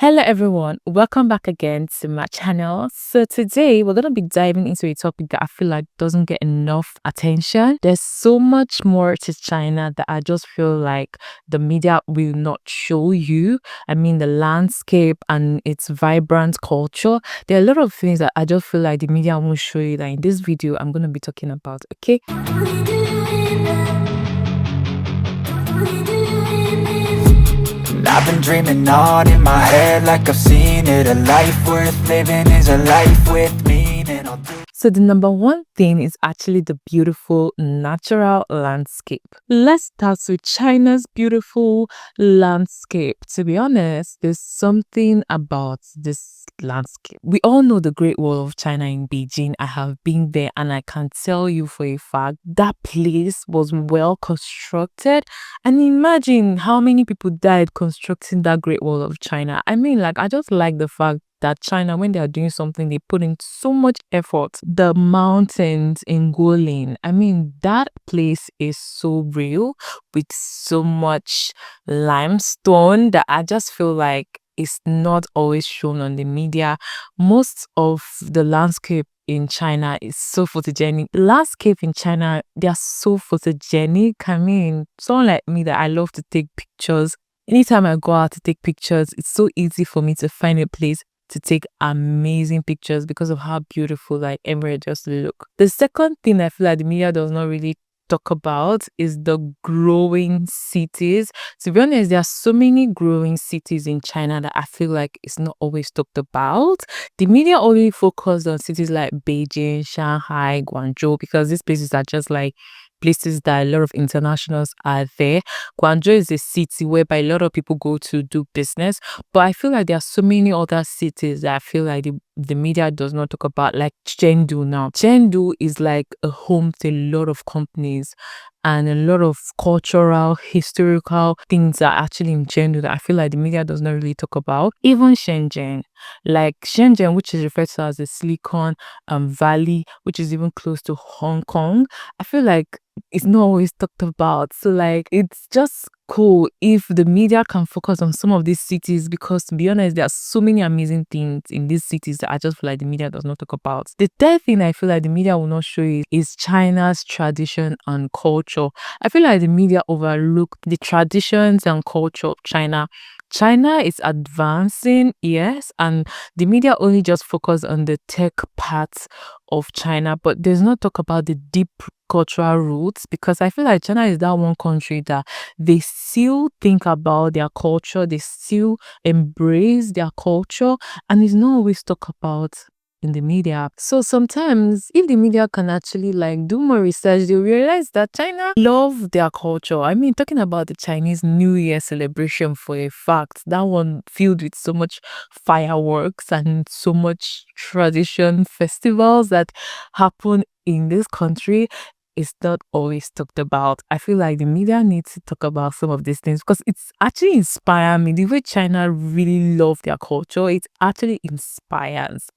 Hello everyone, welcome back again to my channel. So today we're going to be diving into a topic that I feel like doesn't get enough attention. There's so much more to China that I just feel like the media will not show you. I mean the landscape and its vibrant culture. There are a lot of things that I just feel like the media won't show you that in this video I'm going to be talking about, okay? I've been dreaming on in my head like I've seen it. A life worth living is a life with meaning. So the number one thing is actually the beautiful natural landscape. Let's start with China's beautiful landscape. To be honest, there's something about this landscape. We all know the Great Wall of China in Beijing. I have been there and I can tell you for a fact that place was well constructed. And imagine how many people died constructing that Great Wall of China. I mean, I just like the fact that China, when they are doing something, they put in so much effort. The mountains in Guilin, I mean, that place is so real with so much limestone that I just feel like it's not always shown on the media. Most of the landscape in China is so photogenic. Landscape in China, they are so photogenic. I mean, someone like me that I love to take pictures. Anytime I go out to take pictures, it's so easy for me to find a place to take amazing pictures because of how beautiful everywhere just look. The second thing I feel like the media does not really talk about is the growing cities. To be honest, there are so many growing cities in China that I feel like it's not always talked about. The media only focus on cities like Beijing, Shanghai, Guangzhou, because these places are just places that a lot of internationals are there. Guangzhou is a city whereby a lot of people go to do business, but I feel like there are so many other cities that I feel like the media does not talk about, like Chengdu now. Chengdu is like a home to a lot of companies and a lot of cultural, historical things are actually in Chengdu that I feel like the media does not really talk about. Even Shenzhen, which is referred to as the Silicon Valley, which is even close to Hong Kong, I feel like it's not always talked about. So it's just cool if the media can focus on some of these cities, because to be honest, there are so many amazing things in these cities that I just feel like the media does not talk about. The third thing I feel like the media will not show you is China's tradition and culture. I feel like the media overlook the traditions and culture of China. China is advancing, yes, and the media only just focus on the tech parts of China, but there's not talk about the deep cultural roots, because I feel like China is that one country that they still think about their culture, they still embrace their culture, and it's not always talked about in the media. So sometimes if the media can actually do more research, they'll realize that China love their culture. I mean, talking about the Chinese New Year celebration, for a fact, that one filled with so much fireworks and so much tradition festivals that happen in this country is not always talked about. I feel like the media needs to talk about some of these things because it's actually inspired me. The way China really love their culture, it actually inspires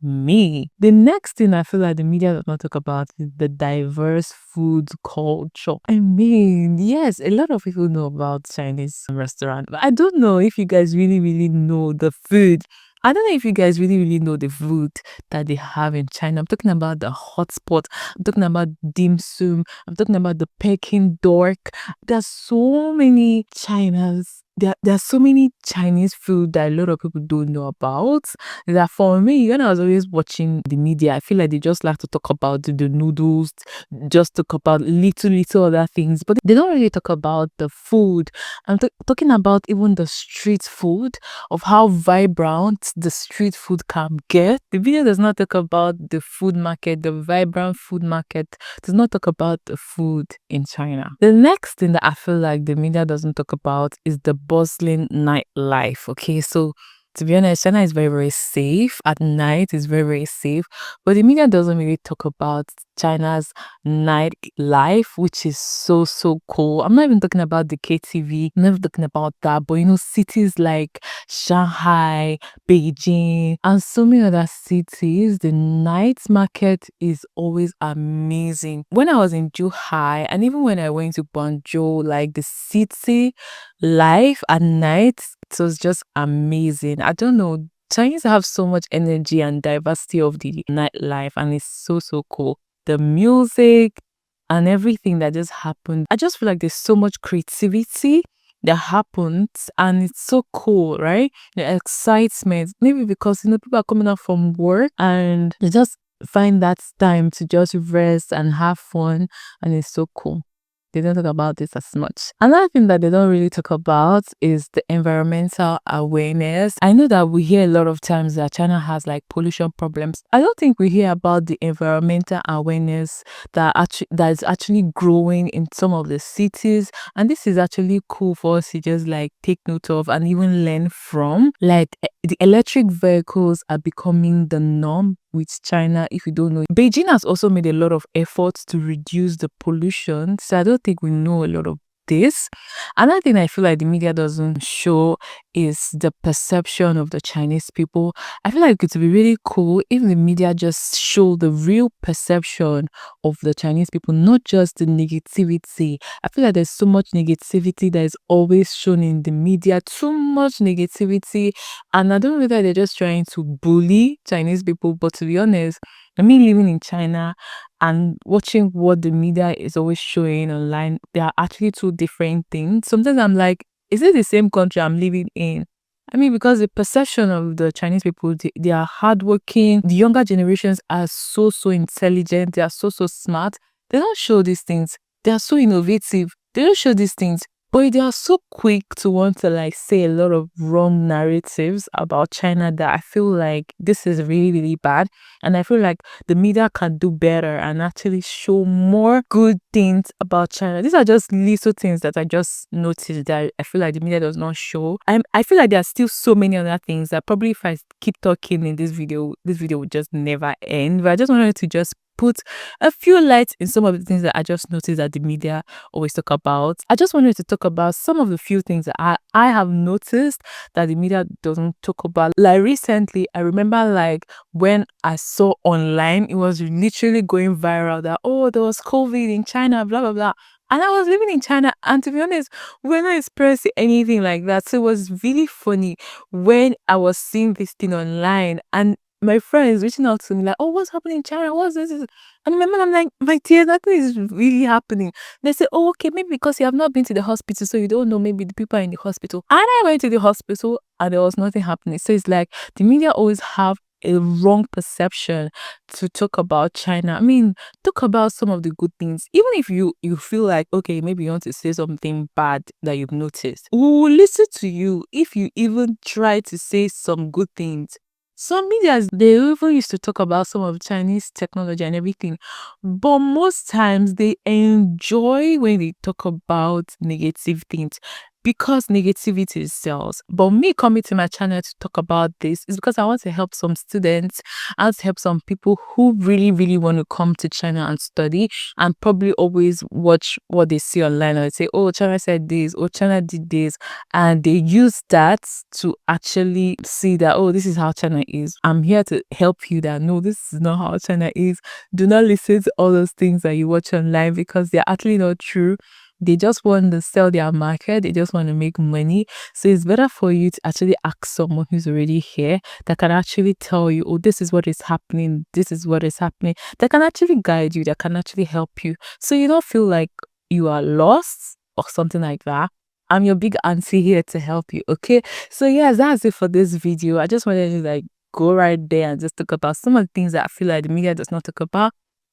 me. The next thing I feel like the media does not talk about is the diverse food culture. I mean, yes, a lot of people know about Chinese restaurant, but I don't know if you guys really know the food. I don't know if you guys really know the food that they have in China. I'm talking about the hotspot. I'm talking about dim sum. I'm talking about the Peking dork. There's so many There are so many Chinese food that a lot of people don't know about. That for me, when I was always watching the media, I feel like they just like to talk about the noodles, just talk about little other things, but they don't really talk about the food. I'm talking about even the street food, of how vibrant the street food can get. The video does not talk about the food market, the vibrant food market, does not talk about the food in China. The next thing that I feel like the media doesn't talk about is the bustling nightlife. Okay, so to be honest, China is very safe. At night, it's very safe. But the media doesn't really talk about China's nightlife, which is so cool. I'm not even talking about the KTV, I'm not even talking about that, but cities like Shanghai, Beijing, and so many other cities, the night market is always amazing. When I was in Zhuhai, and even when I went to Guangzhou, like the city life at night, it was just amazing. I don't know. Chinese have so much energy and diversity of the nightlife, and it's so cool. The music and everything that just happened. I just feel like there's so much creativity that happens, and it's so cool, right? The excitement, maybe because people are coming out from work and they just find that time to just rest and have fun, and it's so cool. They don't talk about this as much. Another thing that they don't really talk about is the environmental awareness. I know that we hear a lot of times that China has like pollution problems. I don't think we hear about the environmental awareness that is actually growing in some of the cities, and this is actually cool for us to just like take note of and even learn from. Like the electric vehicles are becoming the norm with China. If you don't know, Beijing has also made a lot of efforts to reduce the pollution, so I don't think we know a lot of this. Another thing I feel like the media doesn't show is the perception of the Chinese people. I feel like it would be really cool if the media just show the real perception of the Chinese people, not just the negativity. I feel like there's so much negativity that is always shown in the media, too much negativity, and I don't know whether they're just trying to bully Chinese people, but to be honest, living in China and watching what the media is always showing online, they are actually two different things. Sometimes I'm like, is it the same country I'm living in? Because the perception of the Chinese people, they are hardworking. The younger generations are so intelligent. They are so smart. They don't show these things. They are so innovative. They don't show these things. But they are so quick to want to like say a lot of wrong narratives about China that I feel like this is really bad. And I feel like the media can do better and actually show more good things about China. These are just little things that I just noticed that I feel like the media does not show. I feel like there are still so many other things that probably if I keep talking in this video would just never end. But I just wanted to just put a few lights in some of the things that I just noticed that the media always talk about. I just wanted to talk about some of the few things that I have noticed that the media doesn't talk about. Like recently, I remember like when I saw online, it was literally going viral that, oh, there was COVID in China, blah, blah, blah. And I was living in China, and to be honest, we're not experiencing anything like that. So it was really funny when I was seeing this thing online, and my friends reaching out to me like, oh, what's happening in China? What's this? And my mom, I'm like, my dear, nothing is really happening. They say, oh, okay, maybe because you have not been to the hospital, so you don't know maybe the people are in the hospital. And I went to the hospital and there was nothing happening. So it's like the media always have a wrong perception to talk about China. Talk about some of the good things. Even if you feel like, okay, maybe you want to say something bad that you've noticed, we will listen to you if you even try to say some good things. Some medias, they even used to talk about some of Chinese technology and everything, but most times they enjoy when they talk about negative things because negativity sells. But me coming to my channel to talk about this is because I want to help some students. I want to help some people who really want to come to China and study, and probably always watch what they see online and say, oh, China said this, oh, China did this, and they use that to actually see that, oh, this is how China is. I'm here to help you that no, this is not how China is. Do not listen to all those things that you watch online because they're actually not true. They just want to sell their market. They just want to make money. So it's better for you to actually ask someone who's already here that can actually tell you, oh, this is what is happening. This is what is happening. That can actually guide you. That can actually help you. So you don't feel like you are lost or something like that. I'm your big auntie here to help you. Okay. So yes, that's it for this video. I just wanted to like go right there and just talk about some of the things that I feel like the media does not talk about.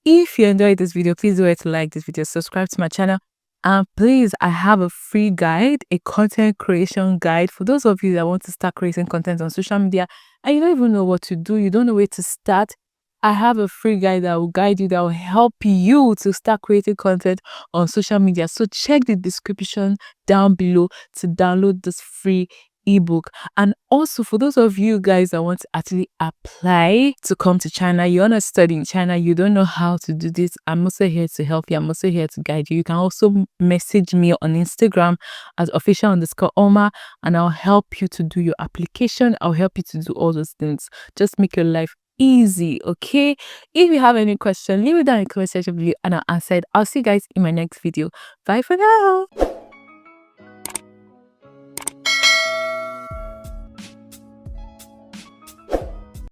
If you enjoyed this video, please don't forget to like this video, subscribe to my channel. And please, I have a free guide, a content creation guide for those of you that want to start creating content on social media and you don't even know what to do, you don't know where to start. I have a free guide that will guide you, that will help you to start creating content on social media. So check the description down below to download this free ebook. And also for those of you guys that want to actually apply to come to China, you want to study in China, you don't know how to do this, I'm also here to help you. I'm also here to guide you. You can also message me on Instagram as official_Oma, and I'll help you to do your application. I'll help you to do all those things. Just make your life easy, okay? If you have any question, leave it down in the comment section below and I'll answer it. I'll see you guys in my next video. Bye for now.